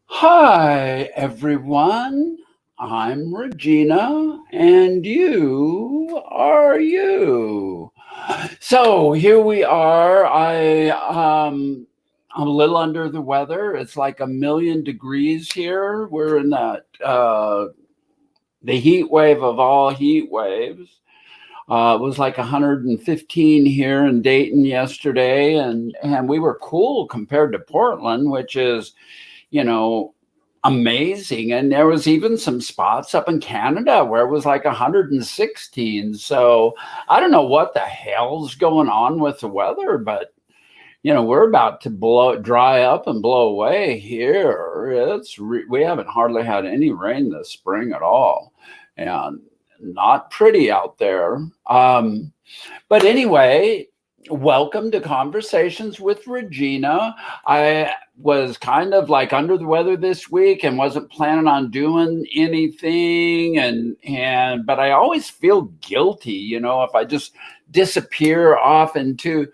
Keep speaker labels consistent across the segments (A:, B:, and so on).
A: Hi, everyone. I'm Regina, and you are you. So here we are. I'm a little under the weather. It's like a million degrees here. We're in the heat wave of all heat waves. It was like 115 here in Dayton yesterday, and we were cool compared to Portland, which is you know, amazing. And there was even some spots up in Canada where it was like 116. So I don't know what the hell's going on with the weather, but we're about to dry up and blow away here. We haven't hardly had any rain this spring at all, and not pretty out there. But anyway, welcome to Conversations with Regina. I was kind of like under the weather this week and wasn't planning on doing anything and but I always feel guilty, if I just disappear off into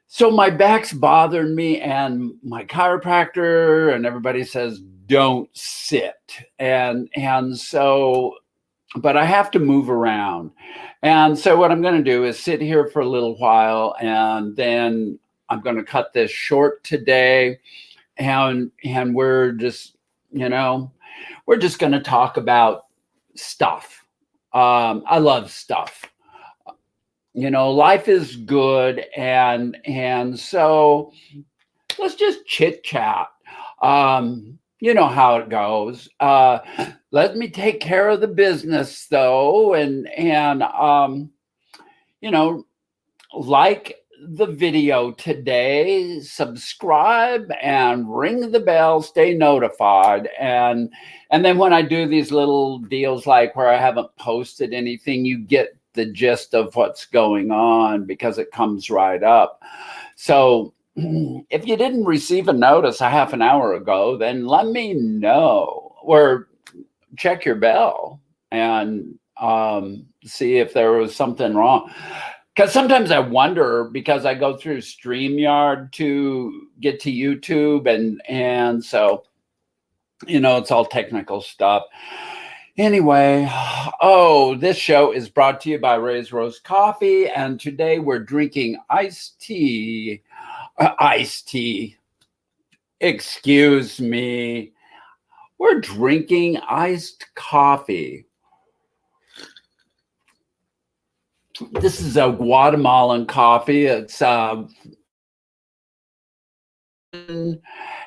A: so my back's bothering me and my chiropractor and everybody says don't sit. And so but I have to move around. And so what I'm going to do is sit here for a little while and then I'm going to cut this short today and you know, we're just going to talk about stuff. I love stuff. Life is good and so let's just chit chat. You know how it goes. Let me take care of the business though, and you know, like the video today, subscribe and ring the bell, stay notified, and then when I do these little deals like where I haven't posted anything, you get the gist of what's going on because it comes right up. So if you didn't receive a notice a half an hour ago, then let me know or check your bell and see if there was something wrong. Because sometimes I wonder, because I go through StreamYard to get to YouTube, and so it's all technical stuff. Anyway, this show is brought to you by Ray's Roast Coffee, and today we're drinking iced tea. Iced tea. Excuse me. We're drinking iced coffee. This is a Guatemalan coffee. It's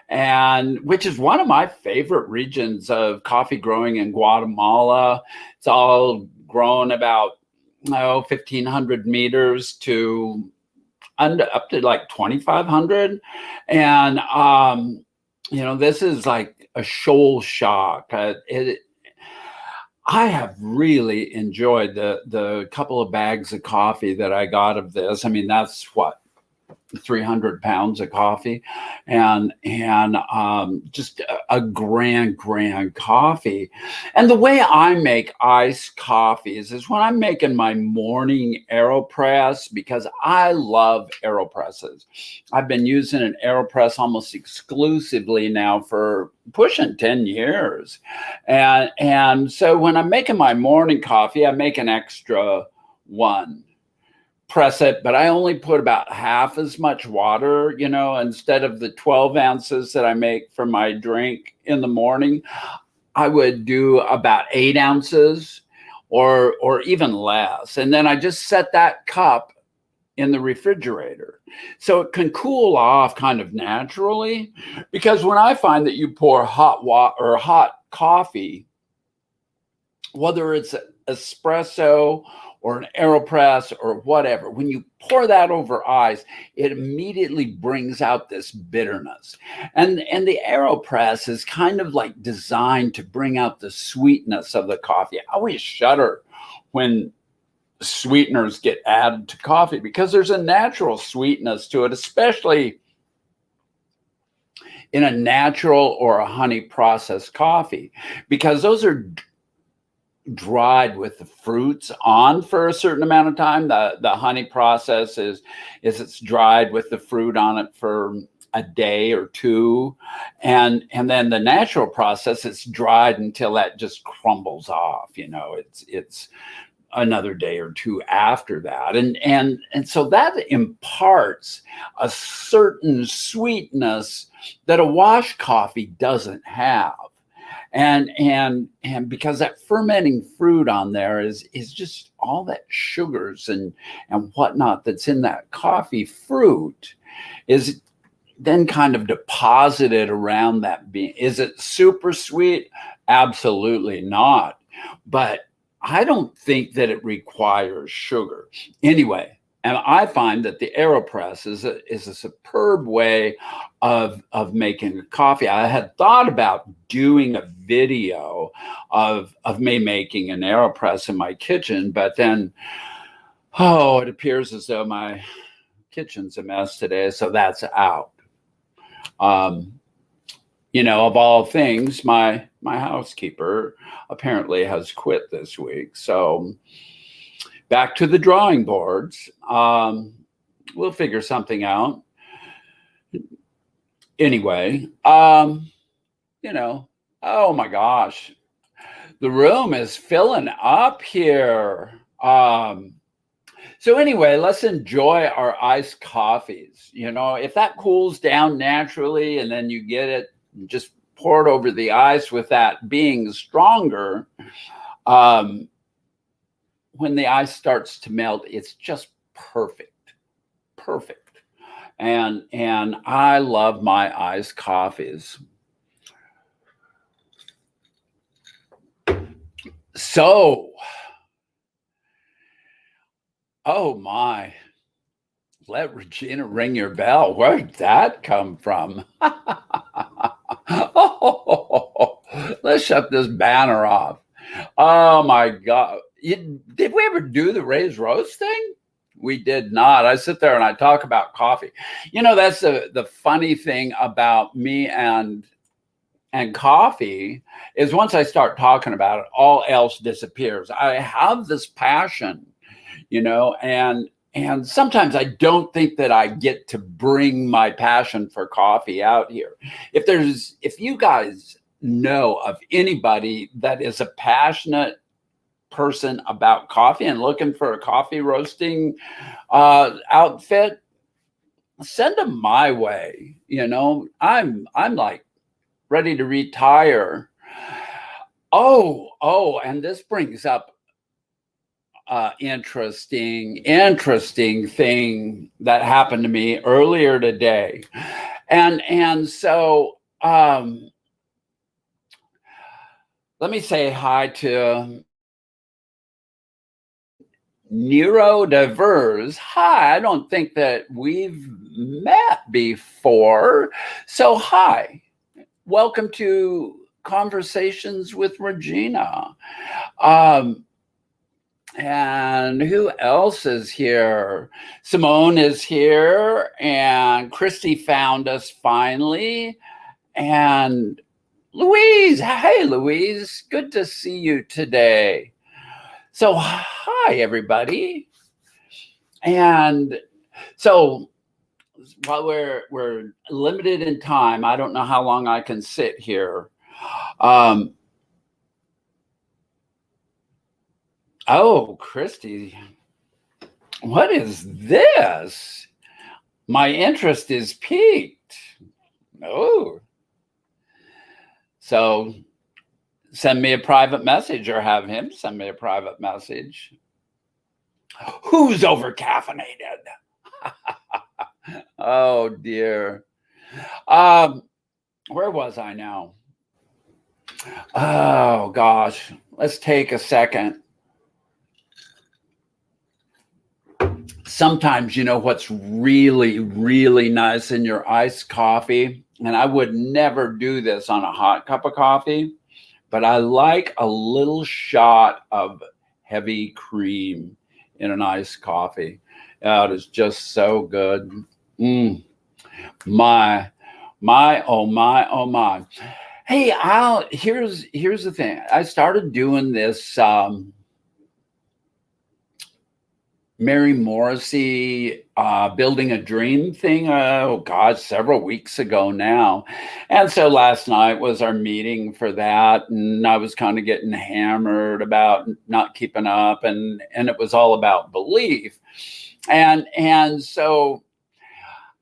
A: and which is one of my favorite regions of coffee growing in Guatemala. It's all grown about 1,500 meters to up to like 2,500, and this is like a shoal shock. I have really enjoyed the couple of bags of coffee that I got of this. I mean, that's what 300 pounds of coffee and just a grand coffee. And the way I make iced coffees is when I'm making my morning AeroPress, because I love AeroPresses. I've been using an AeroPress almost exclusively now for pushing 10 years. And so when I'm making my morning coffee, I make an extra one. Press it, but I only put about half as much water, instead of the 12 ounces that I make for my drink in the morning. I would do about 8 ounces or even less. And then I just set that cup in the refrigerator so it can cool off kind of naturally. Because when I find that you pour hot water or hot coffee, whether it's espresso or an AeroPress or whatever, when you pour that over ice, it immediately brings out this bitterness. And the AeroPress is kind of like designed to bring out the sweetness of the coffee. I always shudder when sweeteners get added to coffee because there's a natural sweetness to it, especially in a natural or a honey processed coffee, because those are dried with the fruits on for a certain amount of time. The honey process is it's dried with the fruit on it for a day or two, and then the natural process, it's dried until that just crumbles off. It's another day or two after that, and so that imparts a certain sweetness that a wash coffee doesn't have. And because that fermenting fruit on there is just all that sugars and whatnot that's in that coffee fruit is then kind of deposited around that bean. Is it super sweet? Absolutely not. But I don't think that it requires sugar. Anyway, and I find that the AeroPress is a superb way of making a coffee. I had thought about doing a video of me making an AeroPress in my kitchen, but then, it appears as though my kitchen's a mess today, so that's out. Of all things, my housekeeper apparently has quit this week, so back to the drawing boards. We'll figure something out. Anyway, oh my gosh, the room is filling up here. So anyway, let's enjoy our iced coffees. If that cools down naturally and then you get it, just pour it over the ice with that being stronger. When the ice starts to melt, it's just perfect. And I love my iced coffees. So, oh my, let Regina ring your bell. Where did that come from? Oh, let's shut this banner off. Oh my God. Did we ever do the raised roast thing? We did not. I sit there and I talk about coffee. That's the funny thing about me and coffee is once I start talking about it, all else disappears. I have this passion, and sometimes I don't think that I get to bring my passion for coffee out here. If you guys know of anybody that is a passionate person about coffee and looking for a coffee roasting outfit, send them my way. I'm like ready to retire. And this brings up interesting thing that happened to me earlier today. And so let me say hi to Neurodiverse. Hi, I don't think that we've met before. So hi, welcome to Conversations with Regina. And who else is here? Simone is here, and Christy found us finally. And Louise, hey Louise, good to see you today. So hi everybody. And so while we're limited in time, I don't know how long I can sit here. Oh, Christy, what is this? My interest is piqued. Oh. So send me a private message or have him send me a private message. Who's over caffeinated? Oh dear. Where was I now? Oh gosh. Let's take a second. Sometimes, what's really, really nice in your iced coffee, and I would never do this on a hot cup of coffee, but I like a little shot of heavy cream in an iced coffee. It is just so good. My, oh my. Hey, here's the thing. I started doing this Mary Morrissey building a dream thing. Oh God, several weeks ago now. And so last night was our meeting for that. And I was kind of getting hammered about not keeping up, and it was all about belief. And so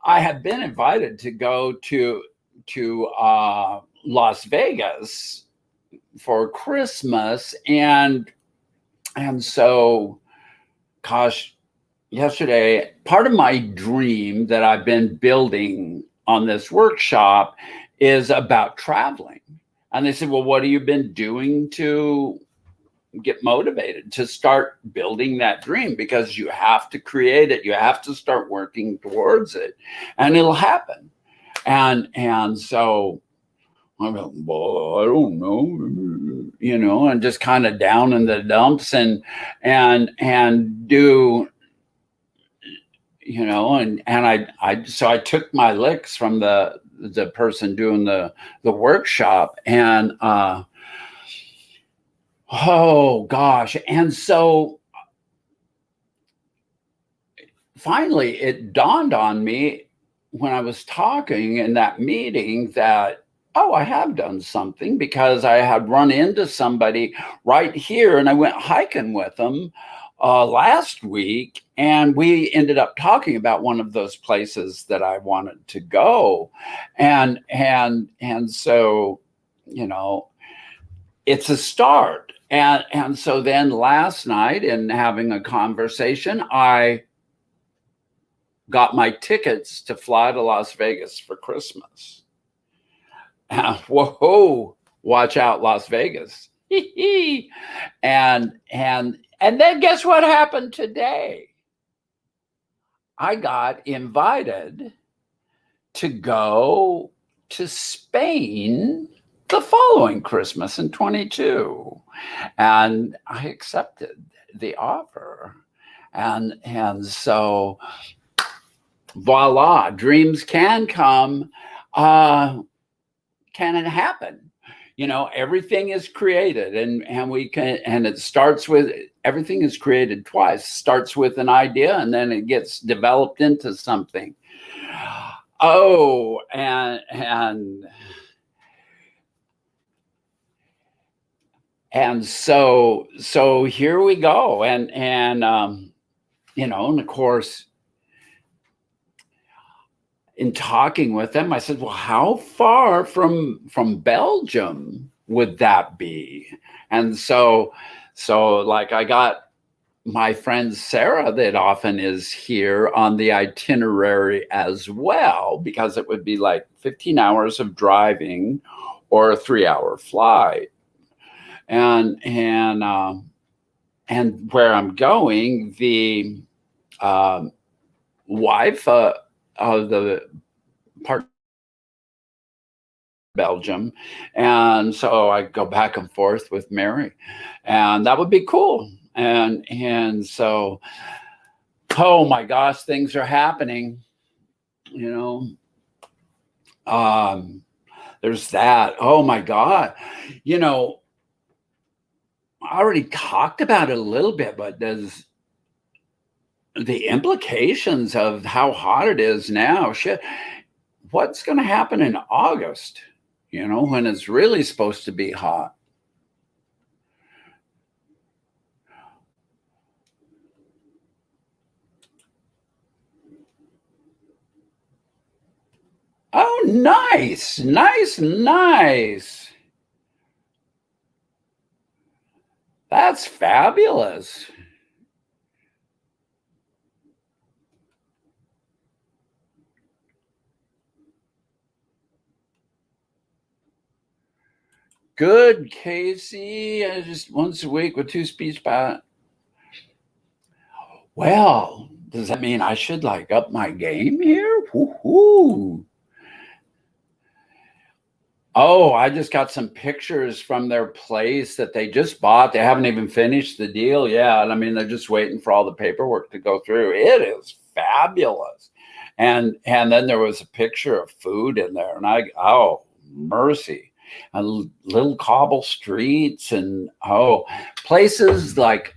A: I had been invited to go to Las Vegas for Christmas. And so gosh, yesterday, part of my dream that I've been building on this workshop is about traveling. And they said, well, what have you been doing to get motivated to start building that dream? Because you have to create it. You have to start working towards it, and it'll happen. And so I go, well, I don't know, and just kind of down in the dumps and do, and I took my licks from the person doing the workshop, and oh gosh. And so finally it dawned on me when I was talking in that meeting that, oh, I have done something, because I had run into somebody right here, and I went hiking with them last week, and we ended up talking about one of those places that I wanted to go, and so it's a start, and so then last night, in having a conversation, I got my tickets to fly to Las Vegas for Christmas. Whoa, watch out, Las Vegas. and then guess what happened today? I got invited to go to Spain the following Christmas in 22. And I accepted the offer. And so voila, dreams can come. Can it happen? Everything is created, and we can, and it starts with, everything is created twice. Starts with an idea, and then it gets developed into something. Oh, and so here we go. And of course, in talking with them, I said, well, how far from Belgium would that be? And so like, I got my friend Sarah, that often is here, on the itinerary as well, because it would be like 15 hours of driving or a 3-hour flight. And where I'm going, the wife of the part Belgium, and so I go back and forth with Mary, and that would be cool. And so, oh my gosh, things are happening. There's that. Oh my God, I already talked about it a little bit, but there's the implications of how hot it is now. Shit, what's going to happen in August, when it's really supposed to be hot? Oh, nice. That's fabulous. Good, Casey. Just once a week with 2 speech patterns. Well, does that mean I should like up my game here? Woo-hoo. Oh, I just got some pictures from their place that they just bought. They haven't even finished the deal yet. I mean, they're just waiting for all the paperwork to go through. It is fabulous. And then there was a picture of food in there, and oh, mercy. And little cobble streets, and places like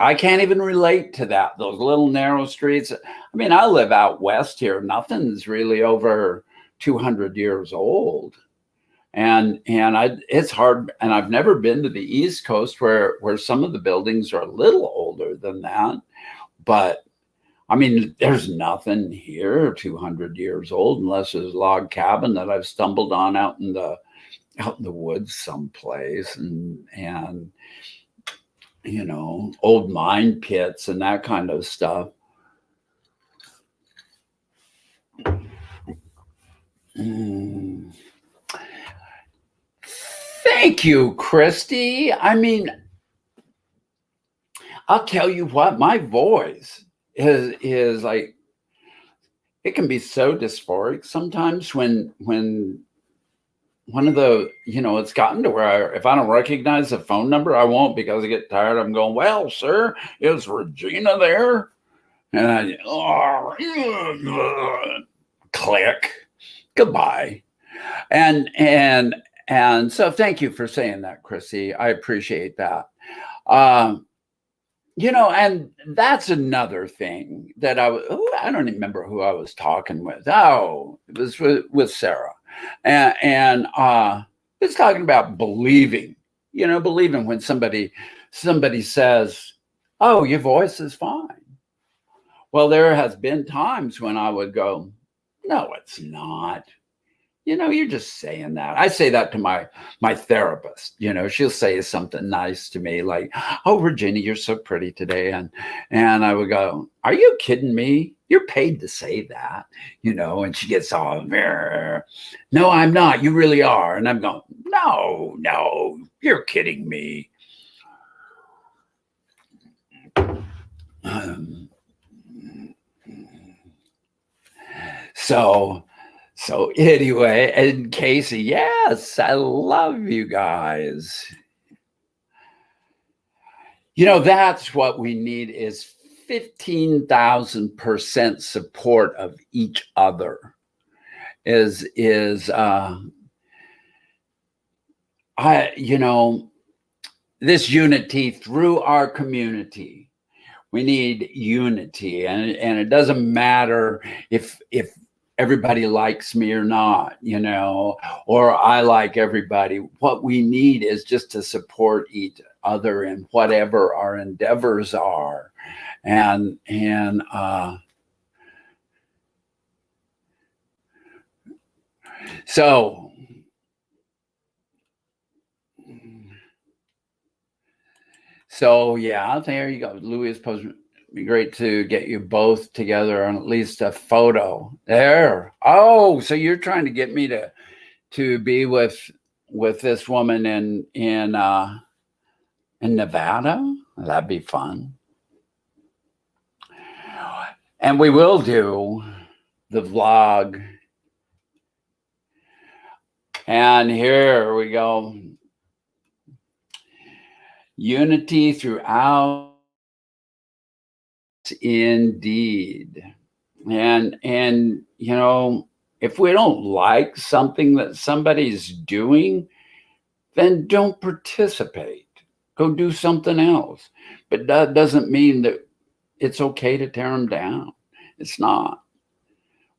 A: I can't even relate to that. Those little narrow streets. I mean, I live out west here. Nothing's really over 200 years old. And it's hard. And I've never been to the East Coast where some of the buildings are a little older than that. But I mean, there's nothing here 200 years old unless there's a log cabin that I've stumbled on out in the woods someplace, and you know, old mine pits and that kind of stuff. Mm. Thank you, Christy. I mean, I'll tell you what, my voice is like, it can be so dysphoric sometimes when one of the, you know, it's gotten to where if I don't recognize the phone number, I won't, because I get tired. I'm going, well, sir, is Regina there? And I, click, goodbye. And so thank you for saying that, Chrissy. I appreciate that. You know, and that's another thing that I don't even remember who I was talking with. Oh, it was with Sarah. And it's talking about believing, you know, believing when somebody says, oh, your voice is fine. Well, there has been times when I would go, no, it's not. You know, you're just saying that. I say that to my therapist. You know, she'll say something nice to me like, oh, Virginia, you're so pretty today. And I would go, are you kidding me? You're paid to say that, you know, and she gets all, no, I'm not. You really are. And I'm going, no, you're kidding me. So anyway, and Casey, yes, I love you guys. You know, that's what we need is 15,000% support of each other. You know, this unity through our community. We need unity, and it doesn't matter if everybody likes me or not, you know, or I like everybody. What we need is just to support each other in whatever our endeavors are. And so yeah, there you go. Louis is posting. It'd be great to get you both together on at least a photo. There. Oh, so you're trying to get me to be with this woman in Nevada? That'd be fun. And we will do the vlog. And here we go. Unity throughout, indeed. And you know, if we don't like something that somebody's doing, then don't participate. Go do something else. But that doesn't mean that it's okay to tear them down. It's not.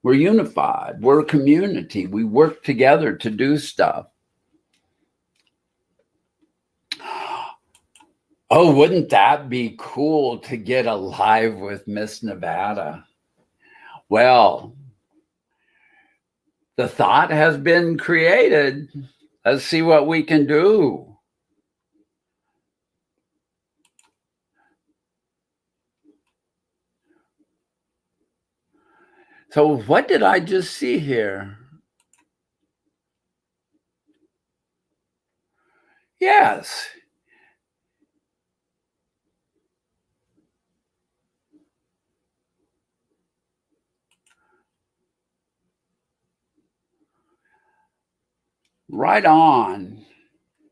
A: We're unified. We're a community. We work together to do stuff. Oh, wouldn't that be cool to get a live with Miss Nevada? Well, the thought has been created. Let's see what we can do. So what did I just see here? Yes. Right on.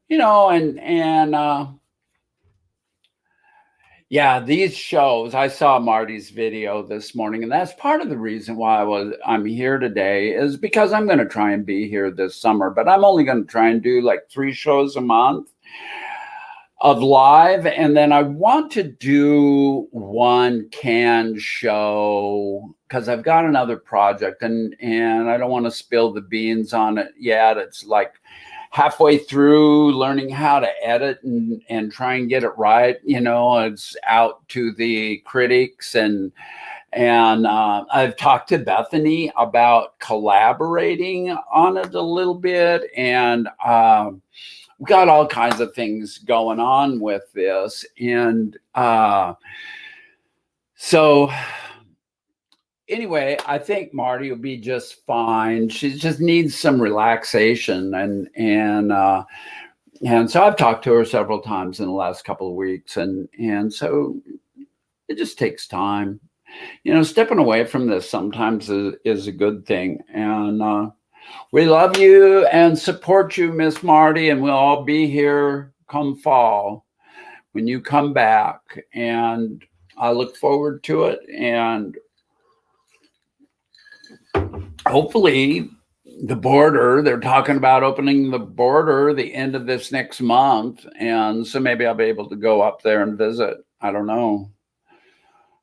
A: You know, and yeah, these shows, I saw Marty's video this morning, and that's part of the reason why I'm here today, is because I'm going to try and be here this summer, but I'm only going to try and do like 3 shows a month. of live, and then I want to do one canned show because I've got another project, and I don't want to spill the beans on it yet. It's like halfway through learning how to edit and try and get it right. It's out to the critics, and I've talked to Bethany about collaborating on it a little bit, and we've got all kinds of things going on with this. And so anyway, I think Marty will be just fine. She just needs some relaxation, and so I've talked to her several times in the last couple of weeks, and so it just takes time. Stepping away from this sometimes is a good thing. And we love you and support you, Miss Marty, and we'll all be here come fall when you come back. And I look forward to it. And hopefully the border, they're talking about opening the border the end of this next month. And so maybe I'll be able to go up there and visit. I don't know.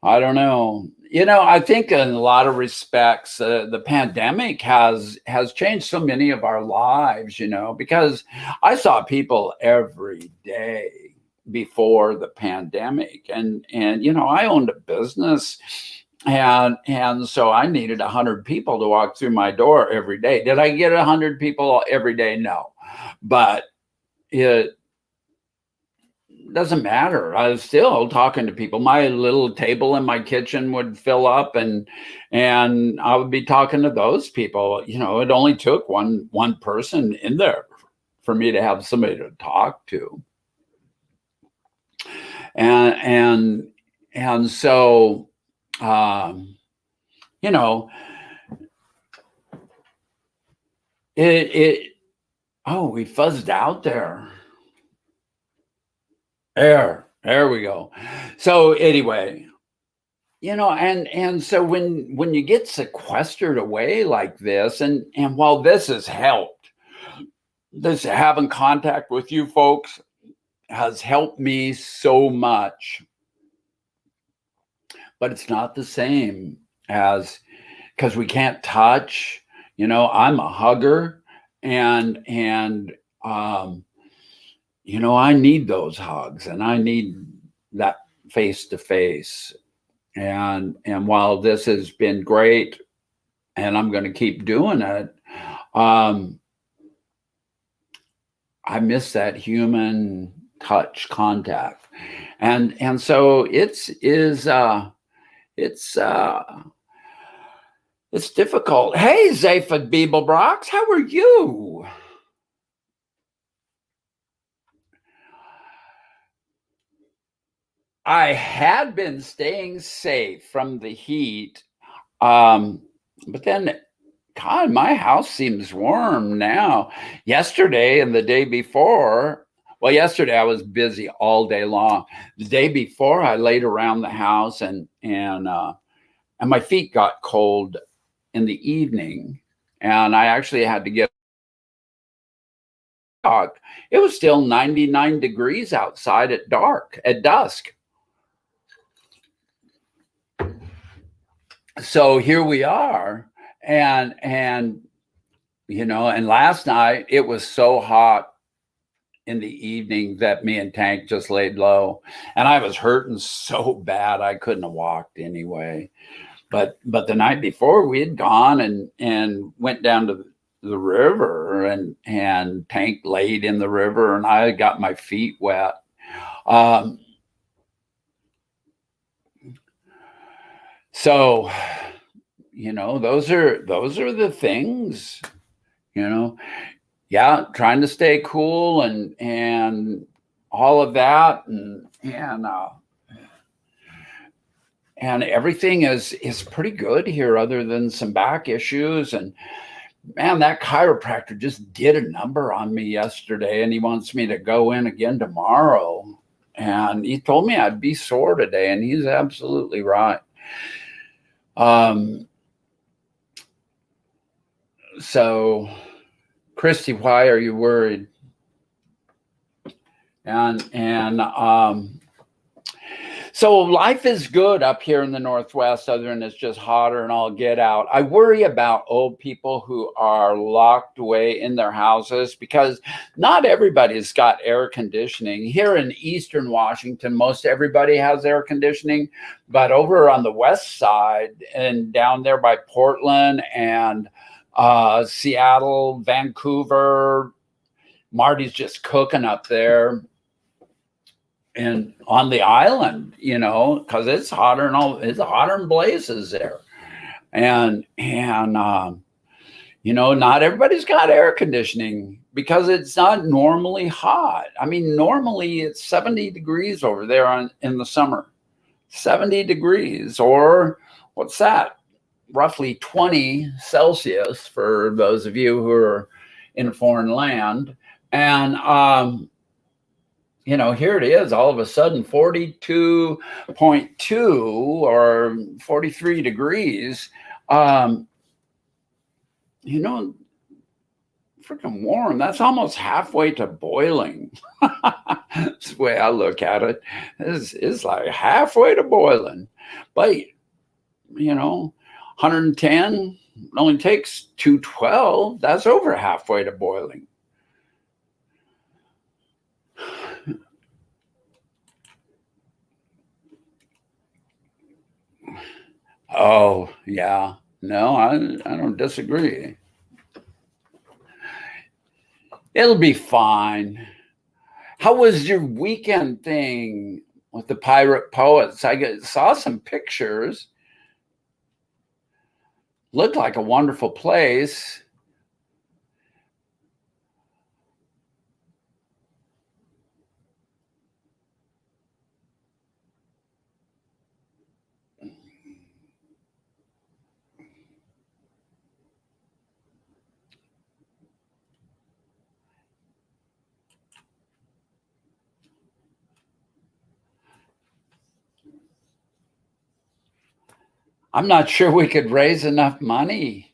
A: I think in a lot of respects, the pandemic has changed so many of our lives, because I saw people every day before the pandemic, and I owned a business, and so I needed 100 people to walk through my door every day. Did I get 100 people every day? No, but it doesn't matter. I was still talking to people. My little table in my kitchen would fill up, and I would be talking to those people. It only took one person in there for me to have somebody to talk to. And so we fuzzed out there. There we go. So anyway, and so when you get sequestered away like this, and while this has helped, this having contact with you folks has helped me so much, but it's not the same as, because we can't touch. I'm a hugger, and I need those hugs, and I need that face to face. And while this has been great, and I'm going to keep doing it, I miss that human touch contact. And so it's difficult. Hey, Zaphod Beeblebrox, how are you? I had been staying safe from the heat, but then, God, my house seems warm now. Yesterday and the day before, well, yesterday I was busy all day long. The day before, I laid around the house, and my feet got cold in the evening, and I actually had to get. It was still 99 degrees outside at dusk. So here we are, and and last night it was so hot in the evening that me and Tank just laid low, and I was hurting so bad I couldn't have walked anyway. But the night before, we had gone and went down to the river, and Tank laid in the river, and I got my feet wet. So those are the things, trying to stay cool, and all of that, and everything is pretty good here, other than some back issues. And man, that chiropractor just did a number on me yesterday, and he wants me to go in again tomorrow. And he told me I'd be sore today, and he's absolutely right. So, Christy, why are you worried? And so life is good up here in the Northwest, other than it's just hotter and all get out. I worry about old people who are locked away in their houses because not everybody's got air conditioning. Here in Eastern Washington, most everybody has air conditioning, but over on the west side and down there by Portland and Seattle, Vancouver, Marty's just cooking up there and on the island, because it's hotter it's hotter than blazes there. And not everybody's got air conditioning because it's not normally hot. I mean, normally it's 70 degrees over there in the summer, 70 degrees, or what's that? Roughly 20 Celsius for those of you who are in a foreign land. And, here it is all of a sudden 42.2 or 43 degrees. Freaking warm. That's almost halfway to boiling. That's the way I look at it. It's like halfway to boiling. But, 110 only takes 212. That's over halfway to boiling. Oh, yeah. No, I don't disagree. It'll be fine. How was your weekend thing with the pirate poets? I saw some pictures. Looked like a wonderful place. I'm not sure we could raise enough money,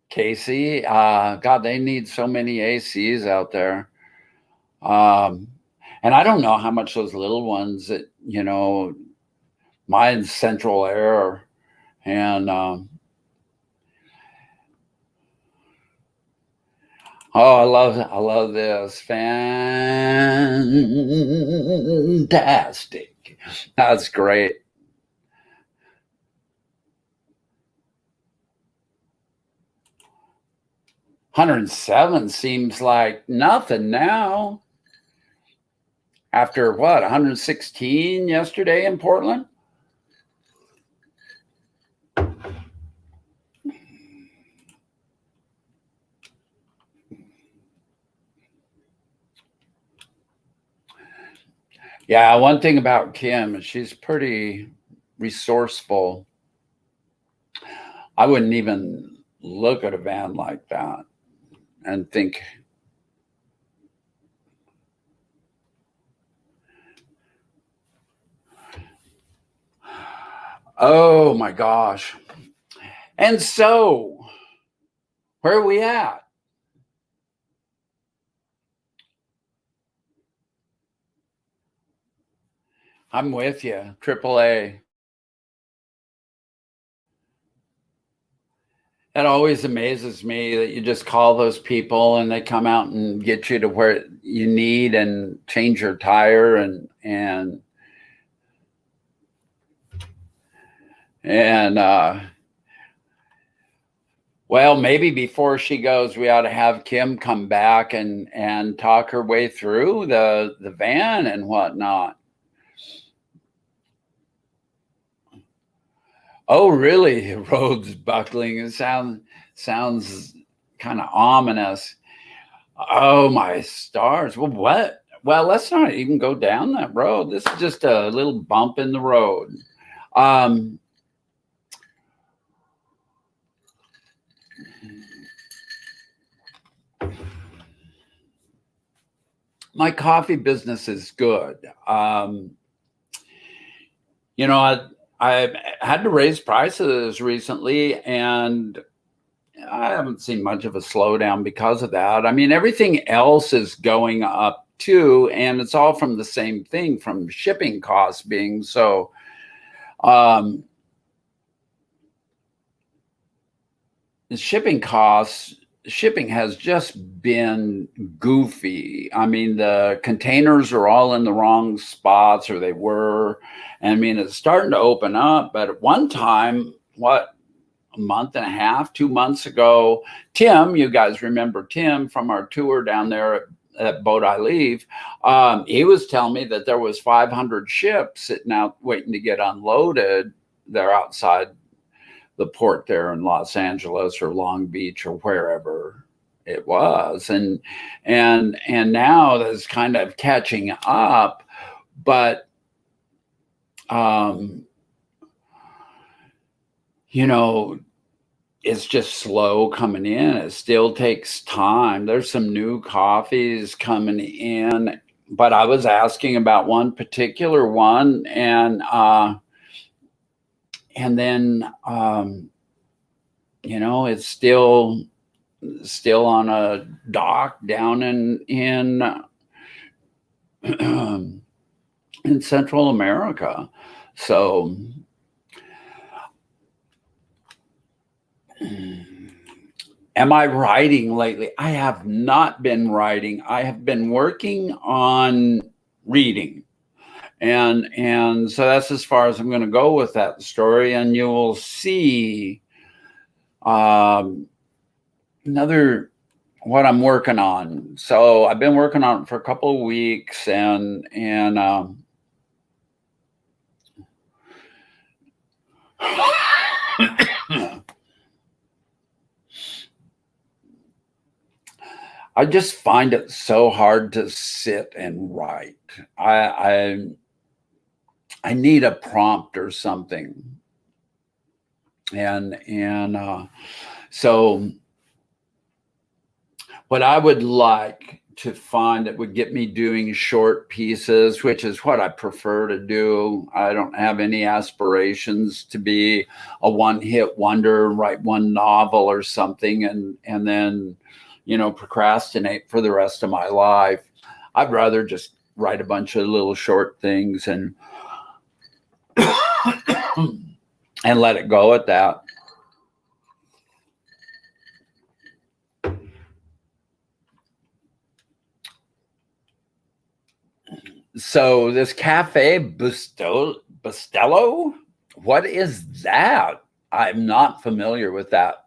A: Casey. God, they need so many ACs out there. And I don't know how much those little ones that, mine's central air. And oh, I love this. Fantastic. That's great. 107 seems like nothing now. After what, 116 yesterday in Portland? Yeah, one thing about Kim is she's pretty resourceful. I wouldn't even look at a van like that and think, oh my gosh. And so, where are we at? I'm with you, AAA. It always amazes me that you just call those people and they come out and get you to where you need and change your tire and well, maybe before she goes, we ought to have Kim come back and talk her way through the van and whatnot. Oh, really? Roads buckling. It sounds kind of ominous. Oh my stars. Well, what? Well, let's not even go down that road. This is just a little bump in the road. My coffee business is good. I had to raise prices recently, and I haven't seen much of a slowdown because of that. I mean, everything else is going up too. And it's all from the same thing, from shipping costs being so, the shipping has just been goofy. I mean, the containers are all in the wrong spots, or they were. I mean, it's starting to open up, but at one time, what, a month and a half, 2 months ago, Tim, you guys remember Tim from our tour down there at Boat I Leave, he was telling me that there was 500 ships sitting out waiting to get unloaded. They're outside the port there in Los Angeles or Long Beach or wherever it was. And now that's kind of catching up, but you know, it's just slow coming in. It still takes time. There's some new coffees coming in, but I was asking about one particular one, and then you know, it's still on a dock down in Central America. So am I writing lately? I have not been writing. I have been working on reading. And so that's as far as I'm going to go with that story. And you will see another what I'm working on. So I've been working on it for a couple of weeks, and I just find it so hard to sit and write. I need a prompt or something, and so what I would like to find that would get me doing short pieces, which is what I prefer to do. I don't have any aspirations to be a one-hit wonder, write one novel or something, and then, you know, procrastinate for the rest of my life. I'd rather just write a bunch of little short things and and let it go at that. So this Cafe Bustelo, what is that? I'm not familiar with that.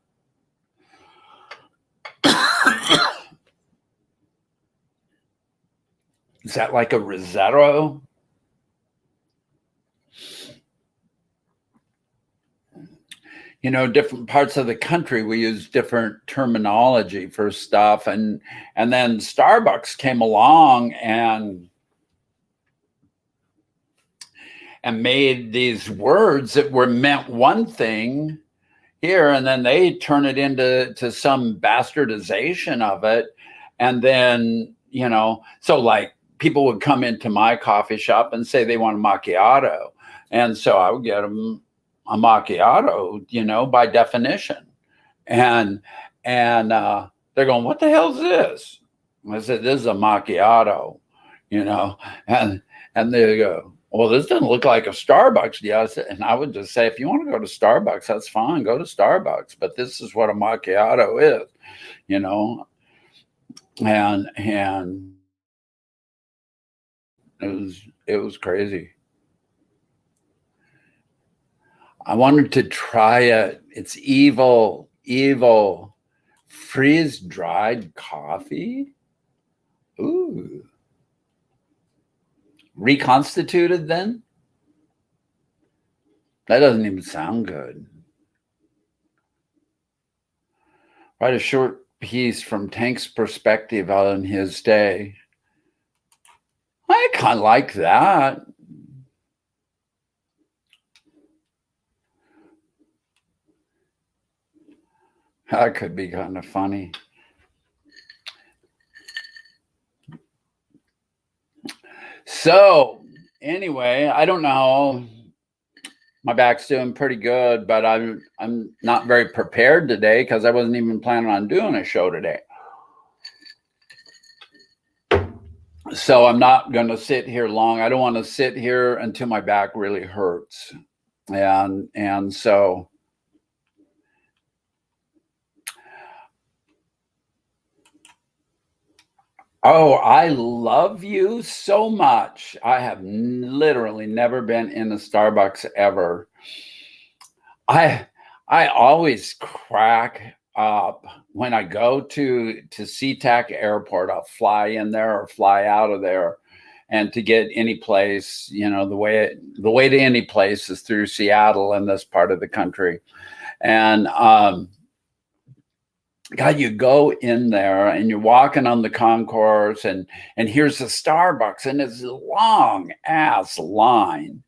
A: Is that like a risotto? You know, different parts of the country, we use different terminology for stuff. And then Starbucks came along and made these words that were meant one thing here, and then they turn it into some bastardization of it. And then, you know, so like people would come into my coffee shop and say they want a macchiato, and so I would get them a macchiato, you know, by definition. And they're going, what the hell is this? I said, this is a macchiato, you know. And they go, well, this doesn't look like a Starbucks. Yes. And I would just say, if you want to go to Starbucks, that's fine, go to Starbucks, but this is what a macchiato is, you know. And it was crazy. I wanted to try it. It's evil freeze dried coffee. Ooh. Reconstituted then? That doesn't even sound good. Write a short piece from Tank's perspective on his day. I kind of like that. That could be kind of funny. So anyway, I don't know. My back's doing pretty good, but I'm not very prepared today because I wasn't even planning on doing a show today. So I'm not going to sit here long. I don't want to sit here until my back really hurts. And so oh, I love you so much. I have literally never been in a Starbucks ever. I I always crack up when I go to SeaTac Airport. I'll fly in there or fly out of there, and to get any place, the way to any place is through Seattle in this part of the country. And God, you go in there and you're walking on the concourse, and here's the Starbucks, and it's a long ass line,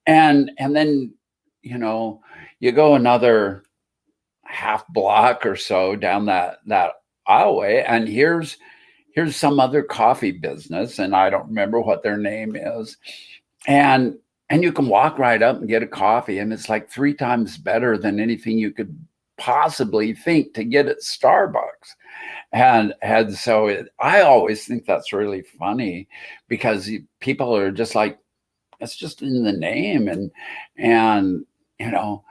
A: and then you know you go another half block or so down that aisleway, and here's some other coffee business, and I don't remember what their name is, and and you can walk right up and get a coffee, and it's like three times better than anything you could possibly think to get at Starbucks. And so I always think that's really funny because people are just like, it's just in the name, and you know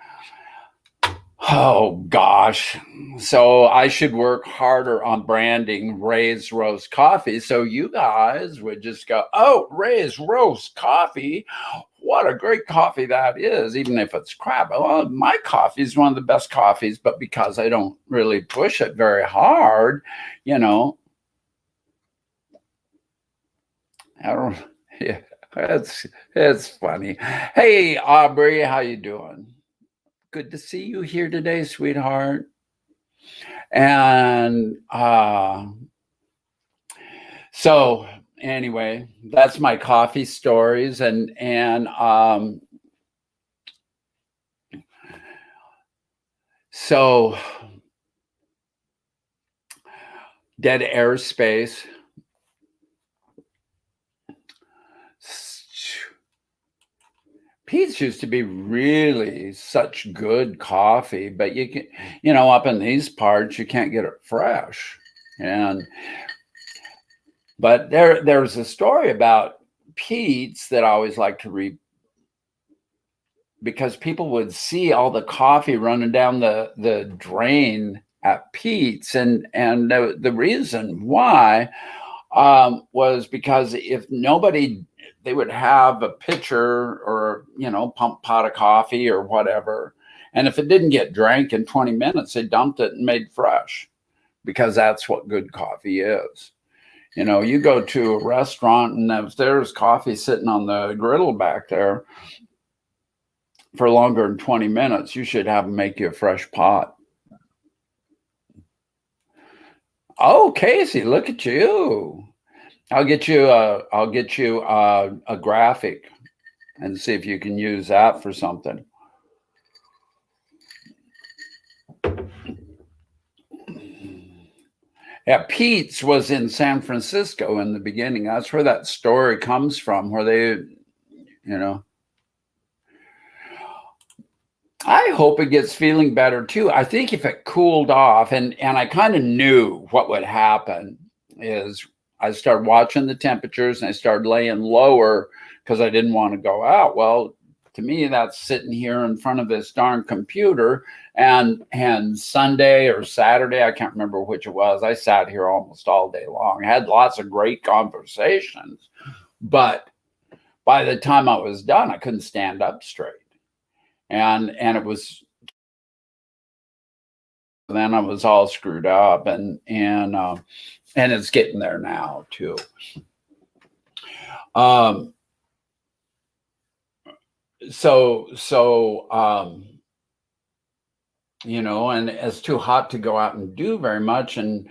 A: oh gosh. So I should work harder on branding Ray's Roast Coffee so you guys would just go, oh, Ray's Roast Coffee. What a great coffee that is, even if it's crap. Well, my coffee is one of the best coffees, but because I don't really push it very hard, you know, I don't, yeah, it's funny. Hey, Aubrey, how you doing? Good to see you here today, sweetheart. And so anyway, that's my coffee stories, and so dead airspace. Pete's used to be really such good coffee, but you can, up in these parts, you can't get it fresh. And but there's a story about Pete's that I always like to read because people would see all the coffee running down the drain at Pete's, and the reason why was because if nobody, they would have a pitcher or pump pot of coffee or whatever, and if it didn't get drank in 20 minutes, they dumped it and made fresh, because that's what good coffee is. You go to a restaurant, and if there's coffee sitting on the griddle back there for longer than 20 minutes, you should have them make you a fresh pot. Oh, Casey, look at you. I'll get you a graphic and see if you can use that for something. Yeah, Pete's was in San Francisco in the beginning. That's where that story comes from, where they. I hope it gets feeling better too. I think if it cooled off, and I kind of knew what would happen, is I started watching the temperatures and I started laying lower because I didn't want to go out. Well, to me, that's sitting here in front of this darn computer. And Sunday or Saturday, I can't remember which it was, I sat here almost all day long. I had lots of great conversations, but by the time I was done, I couldn't stand up straight. And it was, then I was all screwed up, and it's getting there now too. And it's too hot to go out and do very much, and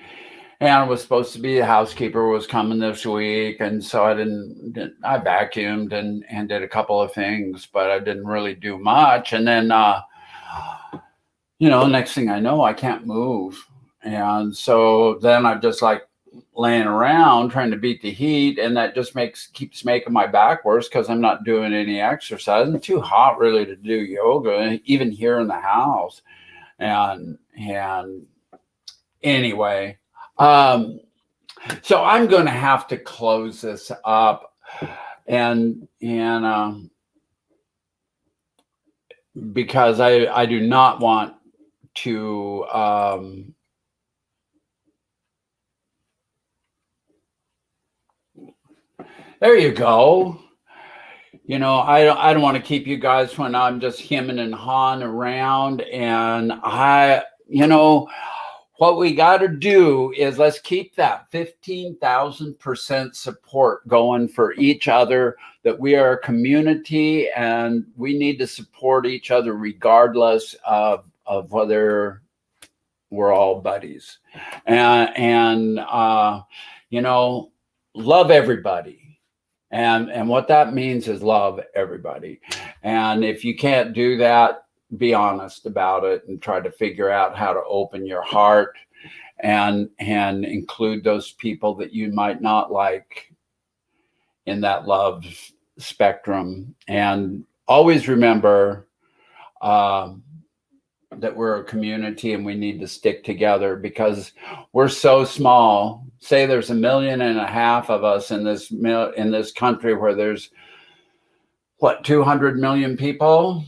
A: I was supposed to be, a housekeeper was coming this week, and so I vacuumed and did a couple of things, but I didn't really do much. And then next thing I know, I can't move. And so then I'm just like laying around trying to beat the heat, and that just keeps making my back worse because I'm not doing any exercise. It's too hot really to do yoga, even here in the house. And anyway, So I'm going to have to close this up, and because I do not want to there you go. You know, I don't want to keep you guys when I'm just hemming and hawing around. And you know, what we got to do is let's keep that 15,000% support going for each other, that we are a community and we need to support each other regardless of whether we're all buddies. And you know, love everybody. And what that means is love everybody. And if you can't do that, be honest about it and try to figure out how to open your heart and include those people that you might not like in that love spectrum. And always remember that we're a community and we need to stick together because we're so small. Say there's 1.5 million of us in this country where there's what, 200 million people.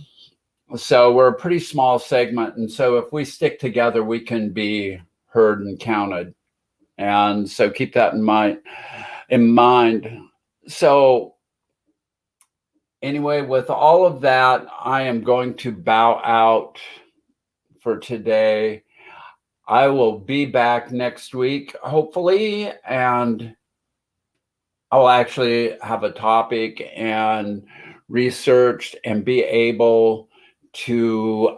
A: So we're a pretty small segment. And so if we stick together, we can be heard and counted. And so keep that in mind. So anyway, with all of that, I am going to bow out for today. I will be back next week, hopefully, and I'll actually have a topic and researched and be able to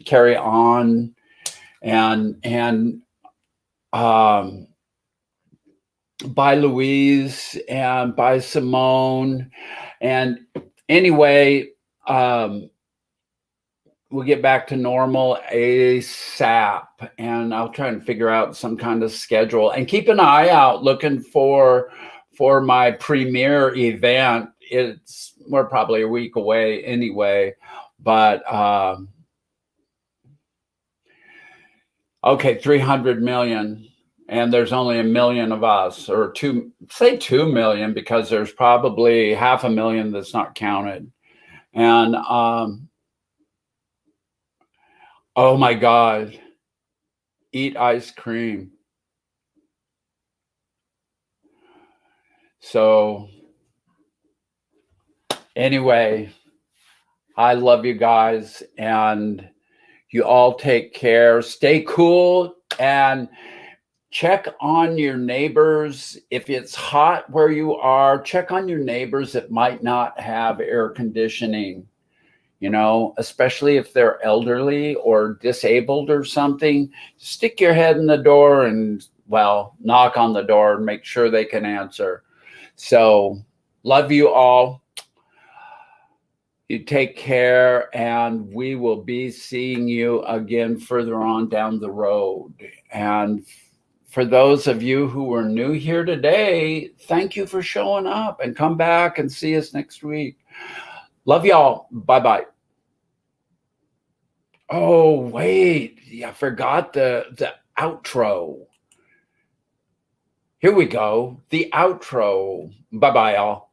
A: carry on and by Louise and by Simone. And anyway, we'll get back to normal ASAP, and I'll try and figure out some kind of schedule and keep an eye out looking for my premiere event. We're probably a week away anyway, but okay, 300 million, and there's only 1 million of us, or 2 million, because there's probably 500,000 that's not counted. And oh my God, eat ice cream. So anyway, I love you guys, and you all take care. Stay cool and check on your neighbors. If it's hot where you are, check on your neighbors that might not have air conditioning. You know, especially if they're elderly or disabled or something, stick your head in the door and, well, knock on the door and make sure they can answer. So, love you all. You take care, and we will be seeing you again further on down the road. And for those of you who are new here today, thank you for showing up, and come back and see us next week. Love y'all. Bye-bye. Oh, wait. I forgot the outro. Here we go. The outro. Bye-bye, y'all.